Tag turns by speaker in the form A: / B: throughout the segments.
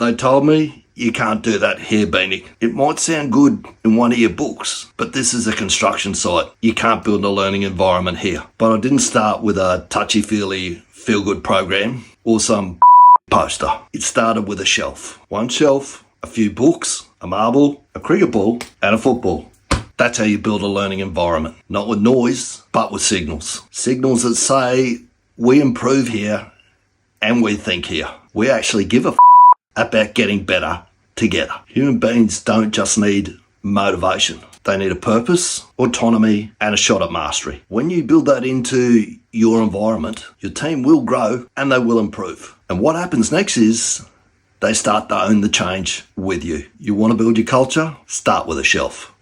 A: They told me you can't do that here, Beanie. It might sound good in one of your books, but this is a construction site. You can't build a learning environment here. But I didn't start with a touchy-feely feel-good program or some poster. It started with a shelf. One shelf, a few books, a marble, a cricket ball, and a football. That's how you build a learning environment. Not with noise, but with signals. Signals that say, we improve here and we think here. We actually give a about getting better together. Human beings don't just need motivation. They need a purpose, autonomy, and a shot at mastery. When you build that into your environment, your team will grow and they will improve. And what happens next is they start to own the change with you. You want to build your culture? Start with a shelf.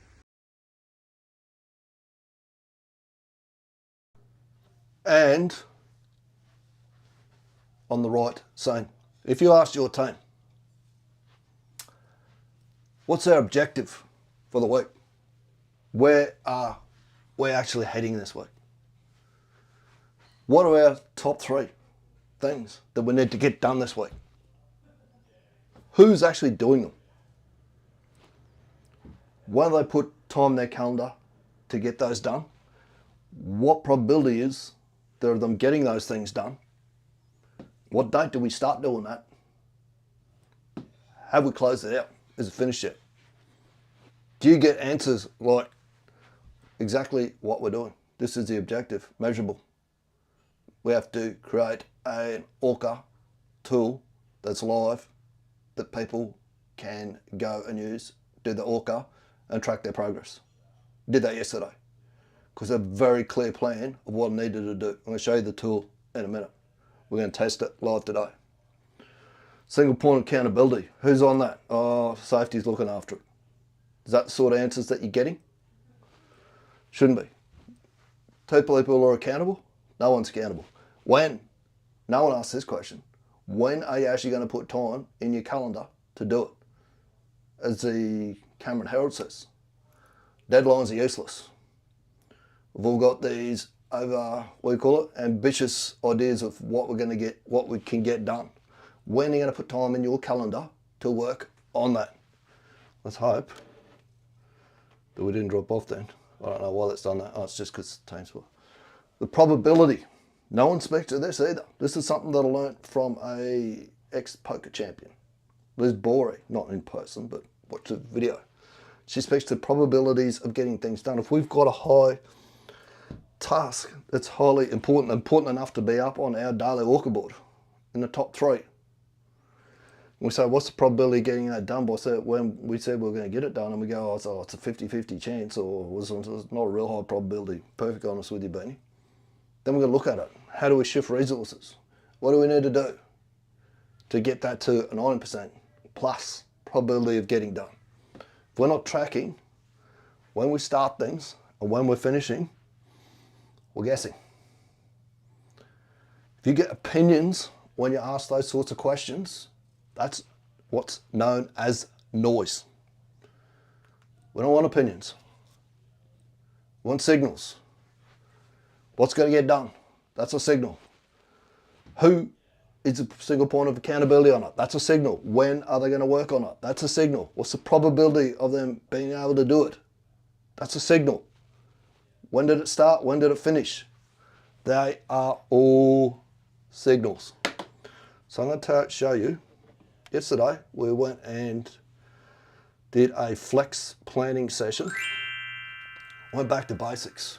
A: And on the right saying, if you ask your team, what's our objective for the week? Where are we actually heading this week? What are our top 3 things that we need to get done this week? Who's actually doing them? When they put time in their calendar to get those done, what probability is there of them getting those things done? What date do we start doing that? Have we closed it out? Is it finished yet? Do you get answers like exactly what we're doing? This is the objective, measurable. We have to create an ORCA tool that's live that people can go and use, do the ORCA and track their progress. Did that yesterday because a very clear plan of what I needed to do. I'm going to show you the tool in a minute. We're going to test it live today. Single point accountability. Who's on that? Oh, safety's looking after it. Is that the sort of answers that you're getting? Shouldn't be. 2 people are accountable? No one's accountable. When? No one asks this question. When are you actually going to put time in your calendar to do it? As the Cameron Herald says, deadlines are useless. We've all got these ambitious ideas of what we're going to get, what we can get done. When are you going to put time in your calendar to work on that? Let's hope that we didn't drop off then. I don't know why that's done that. Oh, it's just because the team's full. The probability. No one speaks to this either. This is something that I learned from a ex-poker champion, Liz Borey, not in person, but watch the video. She speaks to probabilities of getting things done. If we've got a high task that's highly important enough to be up on our daily ORCA board in the top 3, we say, what's the probability of getting that done? When we said we were going to get it done, and we go, oh, it's a 50-50 chance, or it's not a real high probability. Perfect honest with you, Beanie. Then we're going to look at it. How do we shift resources? What do we need to do to get that to a 90% plus probability of getting done? If we're not tracking when we start things and when we're finishing, we're guessing. If you get opinions when you ask those sorts of questions, that's what's known as noise. We don't want opinions. We want signals. What's going to get done? That's a signal. Who is a single point of accountability on it? That's a signal. When are they going to work on it? That's a signal. What's the probability of them being able to do it? That's a signal. When did it start? When did it finish? They are all signals. So I'm going to show you. Yesterday, we went and did a flex planning session. Went back to basics.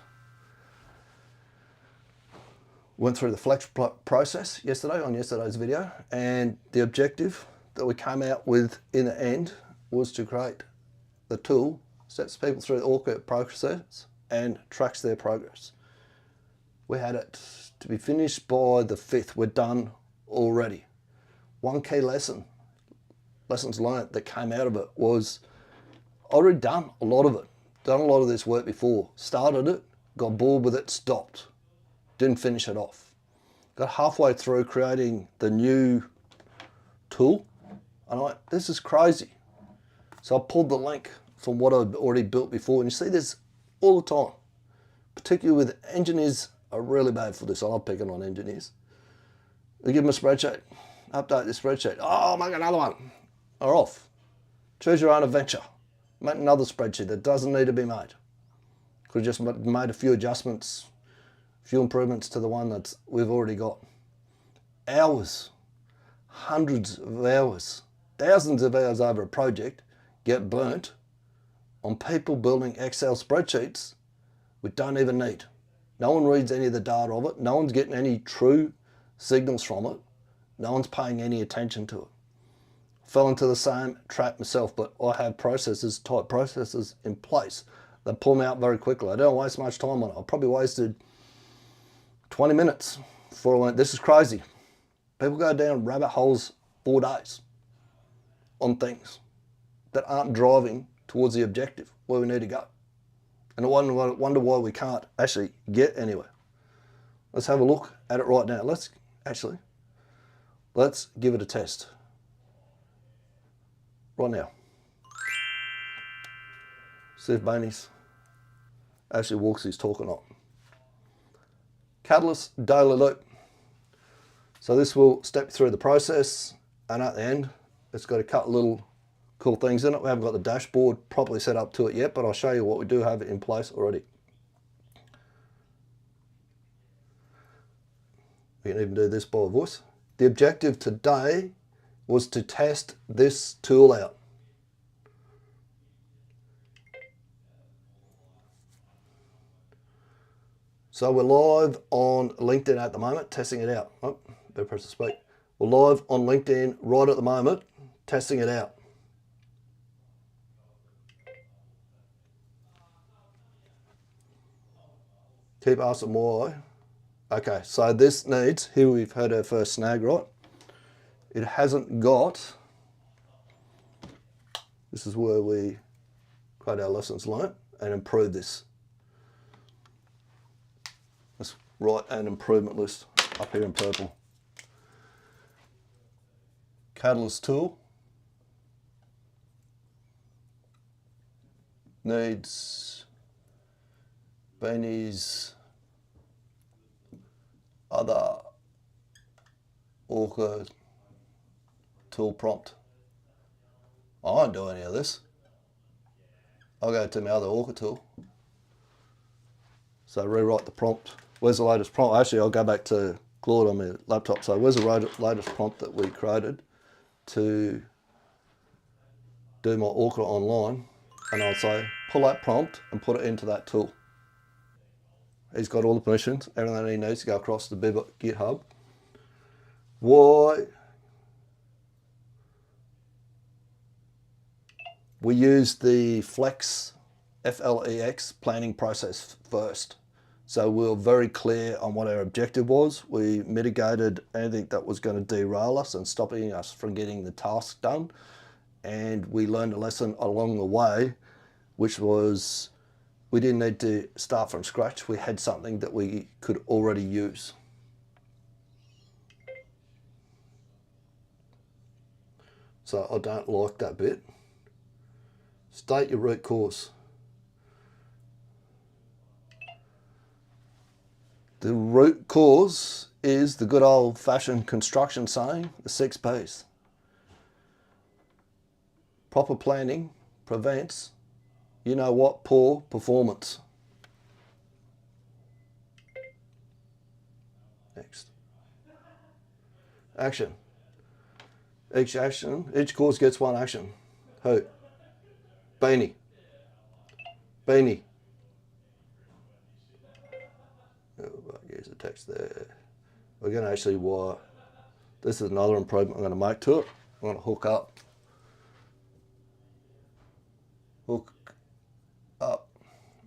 A: Went through the flex process yesterday on yesterday's video, and the objective that we came out with in the end was to create the tool, sets people through the ORCA process and tracks their progress. We had it to be finished by the 5th. We're done already. one key lessons learned that came out of it was I'd already done a lot of it. Done a lot of this work before. Started it, got bored with it, stopped. Didn't finish it off. Got halfway through creating the new tool, and I'm like, this is crazy. So I pulled the link from what I'd already built before, and you see this all the time, particularly with engineers are really bad for this. I love picking on engineers. We give them a spreadsheet, update the spreadsheet. Oh, make another one. They're off. Choose your own adventure. Make another spreadsheet that doesn't need to be made. Could have just made a few adjustments, a few improvements to the one that we've already got. Hours, hundreds of hours, thousands of hours over a project get burnt on people building Excel spreadsheets we don't even need. No one reads any of the data of it. No one's getting any true signals from it. No one's paying any attention to it. Fell into the same trap myself, but I have type processes in place that pull me out very quickly. I don't waste much time on it. I probably wasted 20 minutes before I went, this is crazy. People go down rabbit holes 4 days on things that aren't driving towards the objective where we need to go. And I wonder why we can't actually get anywhere. Let's have a look at it right now. Let's give it a test. Right now. See if Bainey's actually walks his talk or not. Catalyst daily loop. So this will step you through the process, and at the end, it's got a couple little cool things in it. We haven't got the dashboard properly set up to it yet, but I'll show you what we do have in place already. We can even do this by voice. The objective today was to test this tool out. So we're live on LinkedIn at the moment, testing it out. Oh, better press the speak. We're live on LinkedIn right at the moment, testing it out. Keep asking why. Okay, so this needs, here we've had our first snag, right? It hasn't got, this is where we create our lessons learned and improve this. Let's write an improvement list up here in purple. Catalyst tool needs Benny's other ORCA tool prompt. I won't do any of this. I'll go to my other ORCA tool. So rewrite the prompt. Where's the latest prompt? Actually, I'll go back to Claude on my laptop. So where's the latest prompt that we created to do my ORCA online? And I'll say, pull that prompt and put it into that tool. He's got all the permissions, everything he needs to go across the GitHub. Why? We used the Flex planning process first. So we were very clear on what our objective was. We mitigated anything that was going to derail us and stopping us from getting the task done. And we learned a lesson along the way, which was we didn't need to start from scratch. We had something that we could already use. So I don't like that bit. State your root cause. The root cause is the good old-fashioned construction saying, the 6 Ps. Proper planning prevents, you know what, poor performance. Next. Action. Each cause gets one action. Who? Beanie. Beanie. Here's the text there. We're going to actually wire. This is another improvement I'm going to make to it. I'm going to hook up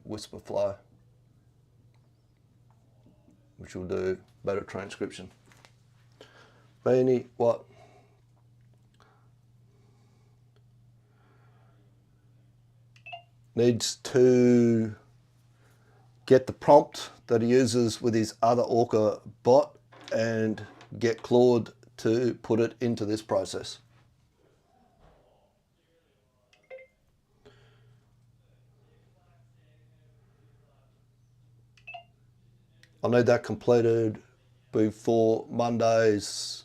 A: whisper flow, which will do better transcription. Beanie, what? needs to get the prompt that he uses with his other ORCA bot and get Claude to put it into this process. I need that completed before Monday's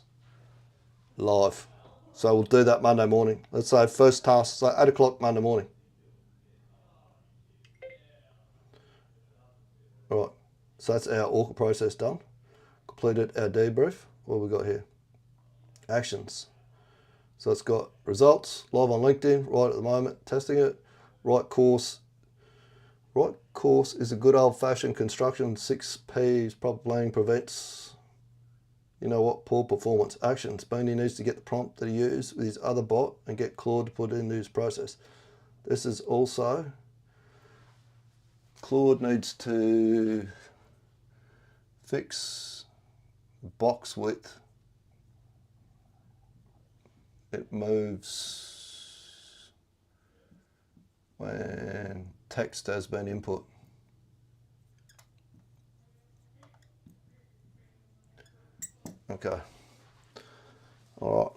A: live. So we'll do that Monday morning. Let's say first task, so 8 o'clock Monday morning. All right, so that's our ORCA process done. Completed our debrief. What have we got here? Actions. So it's got results, live on LinkedIn, right at the moment, testing it. Right course. Right course is a good old-fashioned construction. 6 P's, proper planning prevents, you know what, poor performance. Actions. Beanie needs to get the prompt that he used with his other bot and get Claude to put it into his process. This is also, Claude needs to fix box width. It moves when text has been input. Okay. All right.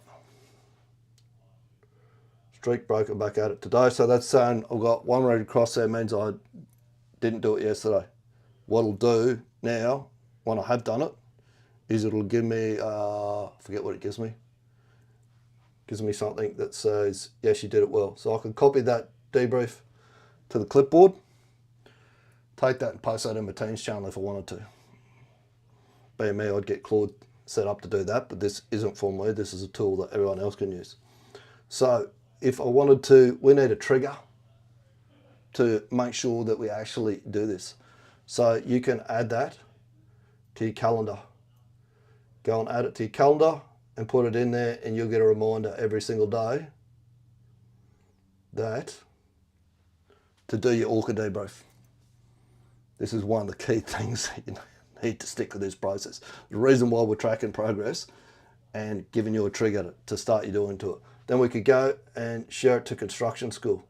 A: Streak broker back at it today. So that's saying I've got one red across there, means I didn't do it yesterday. What I'll do now, when I have done it, is it'll give me, forget what it gives me. Gives me something that says, yes, you did it well. So I can copy that debrief to the clipboard, take that and post that in my Teams channel if I wanted to. Being me, I'd get Claude set up to do that, but this isn't for me. This is a tool that everyone else can use. So if I wanted to, we need a trigger to make sure that we actually do this. So you can add that to your calendar. Go and add it to your calendar and put it in there, and you'll get a reminder every single day that to do your ORCA debrief. This is one of the key things that you need to stick with this process. The reason why we're tracking progress and giving you a trigger to start you doing to it. Then we could go and share it to construction school.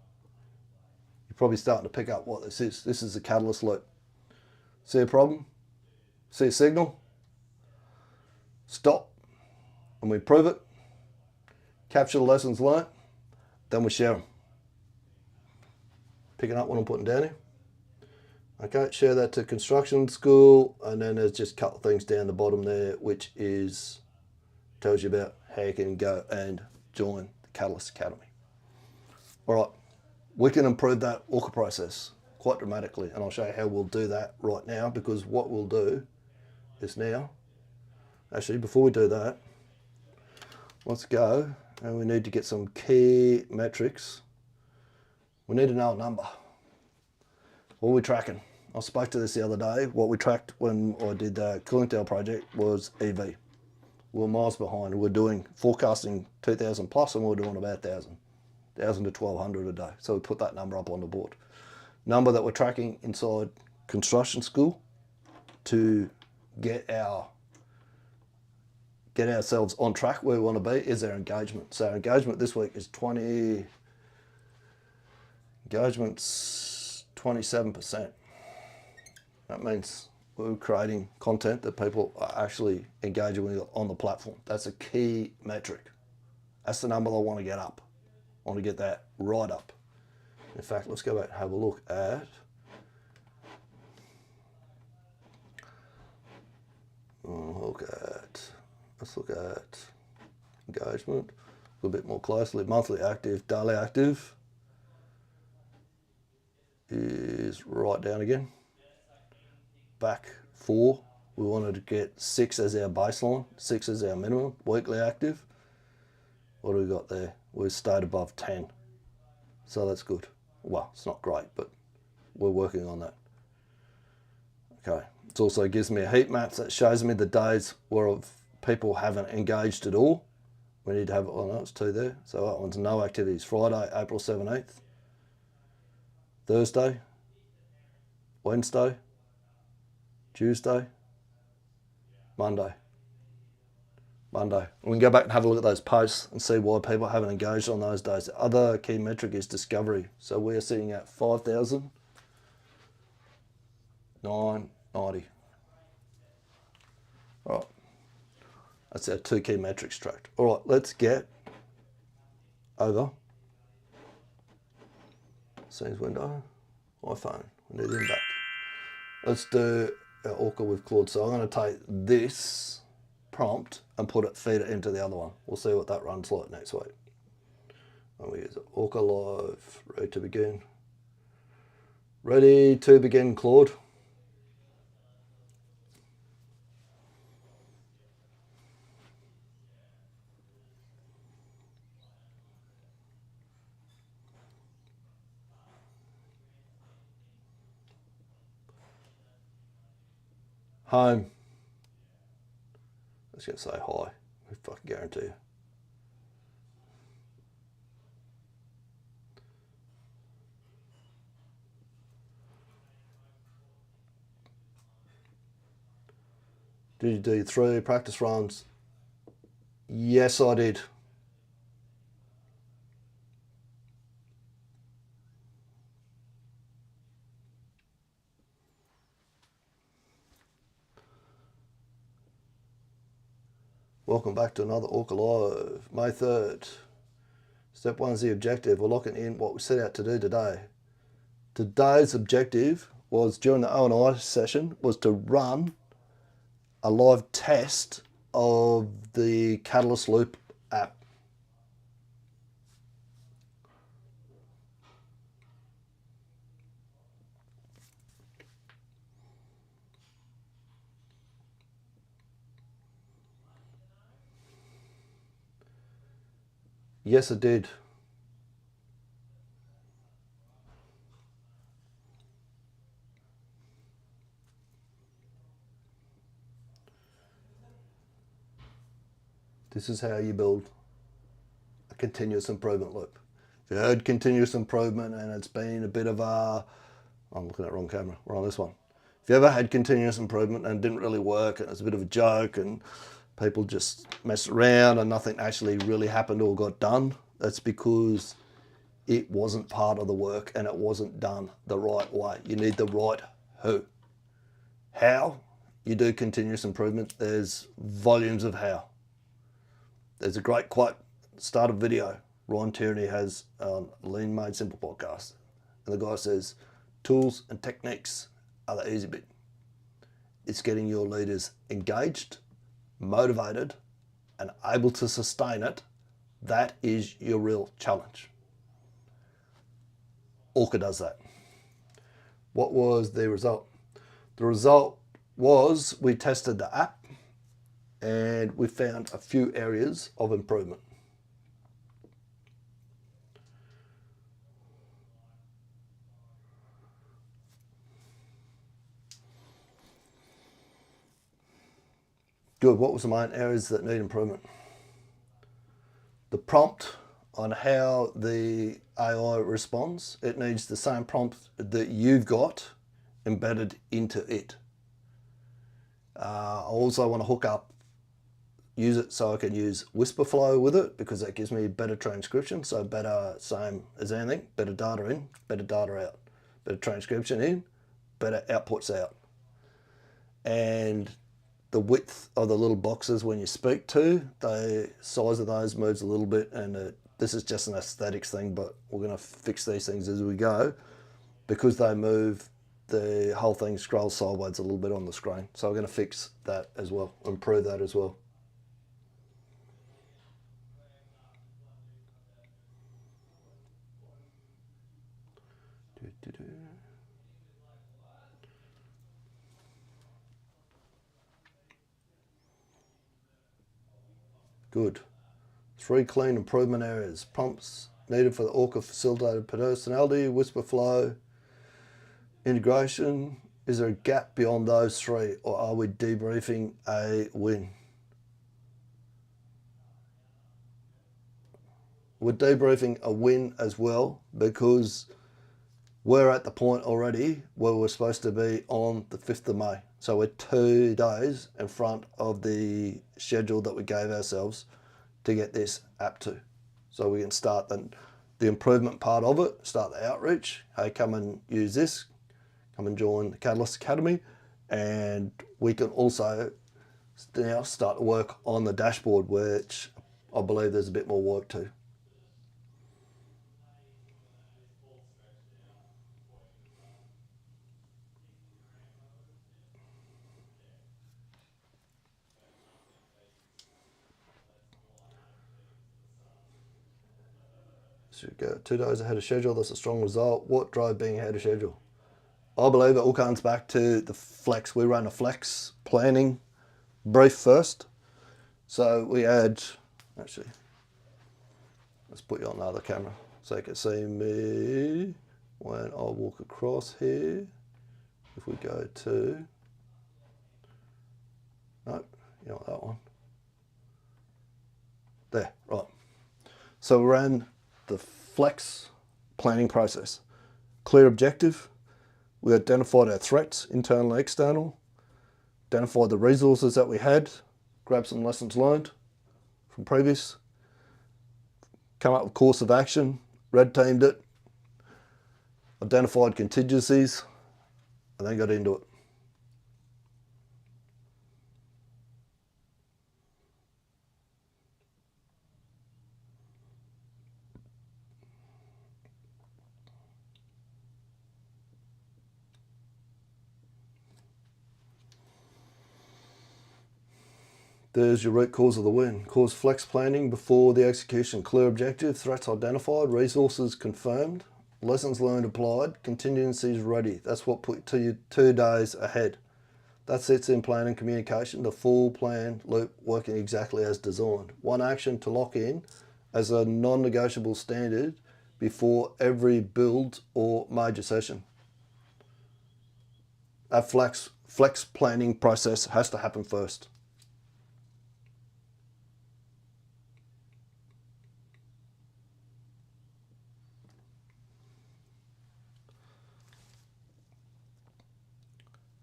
A: You're probably starting to pick up what this is. This is the catalyst loop. See a problem? See a signal? Stop. And we prove it. Capture the lessons learned. Then we share them. Picking up what I'm putting down here. Okay, share that to construction school, and then there's just a couple of things down the bottom there, which is tells you about how you can go and join the Catalyst Academy. All right, we can improve that ORCA process quite dramatically, and I'll show you how we'll do that right now, because what we'll do is now, actually before we do that, let's go, and we need to get some key metrics. We need to know a number. What are we tracking? I spoke to this the other day. What we tracked when I did the cooling tower project was EV. We're miles behind. We're doing forecasting 2,000 plus, and we're doing about 1,000 to 1,200 a day. So we put that number up on the board. Number that we're tracking inside construction school to get ourselves on track where we want to be is our engagement. So our engagement this week is 27%. That means we're creating content that people are actually engaging with on the platform. That's a key metric. That's the number I want to get up. I want to get that right up. In fact, let's go back and have a look at let's look at engagement a little bit more closely. Monthly active, daily active is right down again. Back 4, we wanted to get 6 as our baseline, 6 as our minimum. Weekly active, what do we got there? We've stayed above 10, so that's good. Well, it's not great, but we're working on that. Okay, it also gives me a heat map that shows me the days where people haven't engaged at all. We need to have, oh no, it's 2 there. So that one's no activities. Friday, April 17th. Thursday, Wednesday, Tuesday, Monday. Monday. We can go back and have a look at those posts and see why people haven't engaged on those days. The other key metric is discovery. So we're sitting at 5,990. All right. That's our 2 key metrics tracked. All right, let's get over scenes window, iPhone. We need them back. Let's do our ORCA with Claude. So I'm going to take this prompt and feed it into the other one. We'll see what that runs like next week. And we use ORCA live, ready to begin. Ready to begin, Claude. Home. Let's just say hi. I fucking guarantee you. Did you do 3 practice runs? Yes, I did. Welcome back to another ORCA Live, May 3rd. Step 1 is the objective. We're locking in what we set out to do today. Today's objective was, during the O&I session, was to run a live test of the Catalyst Loop app. Yes, it did. This is how you build a continuous improvement loop. If you heard continuous improvement and it's been a bit of a, I'm looking at the wrong camera, we're on this one. If you ever had continuous improvement and it didn't really work and it's a bit of a joke and people just messed around and nothing actually really happened or got done, that's because it wasn't part of the work and it wasn't done the right way. You need the right who. How you do continuous improvement, there's volumes of how. There's a great quote, start of video, Ryan Tierney has on Lean Made Simple podcast. And the guy says, tools and techniques are the easy bit. It's getting your leaders engaged, motivated, and able to sustain it. That is your real challenge. ORCA does that. What was the result? The result was we tested the app and we found a few areas of improvement. Good. What was the main areas that need improvement? The prompt on how the AI responds, it needs the same prompt that you've got embedded into it. I also want to hook up, use it so I can use whisper flow with it, because that gives me better transcription. So better, same as anything, better data in, better data out, better transcription in, better outputs out. And the width of the little boxes when you speak to, the size of those moves a little bit, and this is just an aesthetics thing, but we're going to fix these things as we go. Because they move, the whole thing scrolls sideways a little bit on the screen. So we're going to fix that as well, improve that as well. Good. 3 clean improvement areas. Prompts needed for the ORCA facilitated personality, whisper flow, integration. Is there a gap beyond those 3, or are we debriefing a win? We're debriefing a win as well, because we're at the point already where we're supposed to be on the 5th of May. So we're 2 days in front of the schedule that we gave ourselves to get this app to. So we can start the improvement part of it, start the outreach. Hey, come and use this, come and join the Catalyst Academy. And we can also now start to work on the dashboard, which I believe there's a bit more work to. So we go 2 days ahead of schedule. That's a strong result. What drove being ahead of schedule? I believe it all comes back to the flex. We ran a flex planning brief first. So we had, actually, let's put you on the other camera so you can see me when I walk across here. If we go to, no, you know that one. There, right. So we ran the flex planning process. Clear objective. We identified our threats, internal and external, identified the resources that we had, grabbed some lessons learned from previous, come up with course of action, red teamed it, identified contingencies, and then got into it. There's your root cause of the win. Cause flex planning before the execution. Clear objective, threats identified, resources confirmed, lessons learned applied, contingencies ready. That's what put you 2 days ahead. That sits in plan and communication, the full plan loop working exactly as designed. One action to lock in as a non-negotiable standard before every build or major session. That flex planning process has to happen first.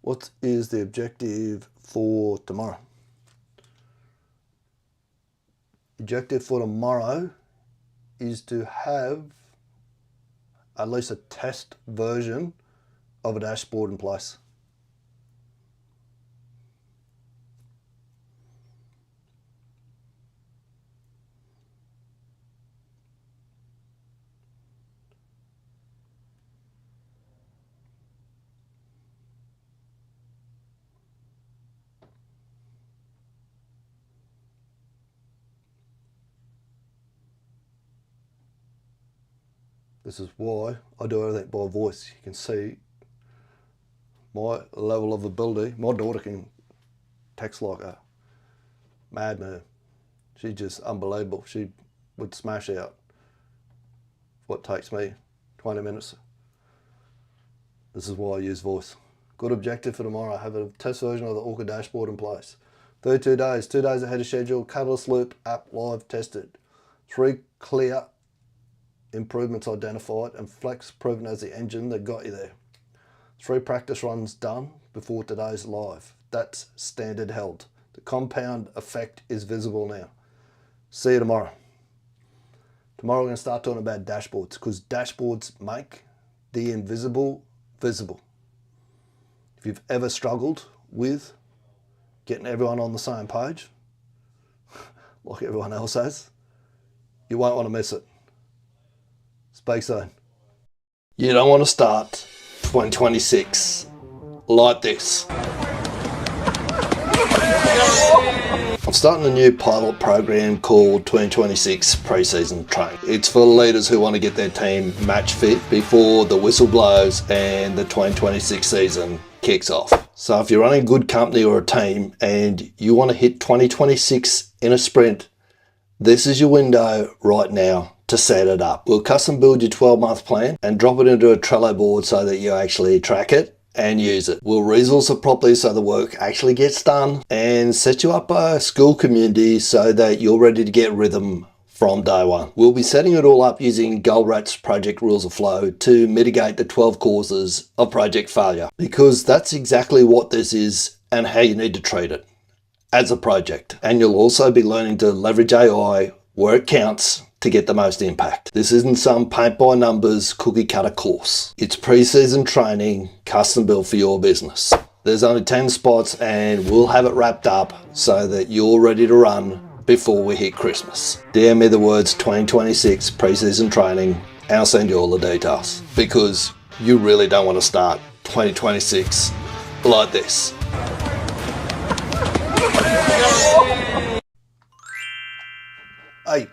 A: What is the objective for tomorrow? Objective for tomorrow is to have at least a test version of a dashboard in place. This is why I do everything by voice. You can see my level of ability. My daughter can text like a madman. She's just unbelievable. She would smash out what takes me 20 minutes. This is why I use voice. Good objective for tomorrow. Have a test version of the ORCA dashboard in place. 32 days, 2 days ahead of schedule. Catalyst Loop app live tested. 3 clear improvements identified and flex proven as the engine that got you there. 3 practice runs done before today's live. That's standard held. The compound effect is visible now. See you tomorrow. Tomorrow we're going to start talking about dashboards, because dashboards make the invisible visible. If you've ever struggled with getting everyone on the same page, like everyone else has, you won't want to miss it. Speak soon. You don't want to start 2026 like this. I'm starting a new pilot program called 2026 Pre-Season Training. It's for leaders who want to get their team match fit before the whistle blows and the 2026 season kicks off. So if you're running a good company or a team and you want to hit 2026 in a sprint, this is your window right now to set it up. We'll custom build your 12-month plan and drop it into a Trello board so that you actually track it and use it. We'll resource it properly so the work actually gets done, and set you up a school community so that you're ready to get rhythm from day one. We'll be setting it all up using Goldrat's project rules of flow to mitigate the 12 causes of project failure, because that's exactly what this is and how you need to treat it as a project. And you'll also be learning to leverage AI where it counts to get the most impact. This isn't some paint by numbers cookie cutter course. It's pre-season training, custom built for your business. There's only 10 spots and we'll have it wrapped up so that you're ready to run before we hit Christmas. DM me the words 2026 pre-season training and I'll send you all the details, because you really don't want to start 2026 like this. Hey.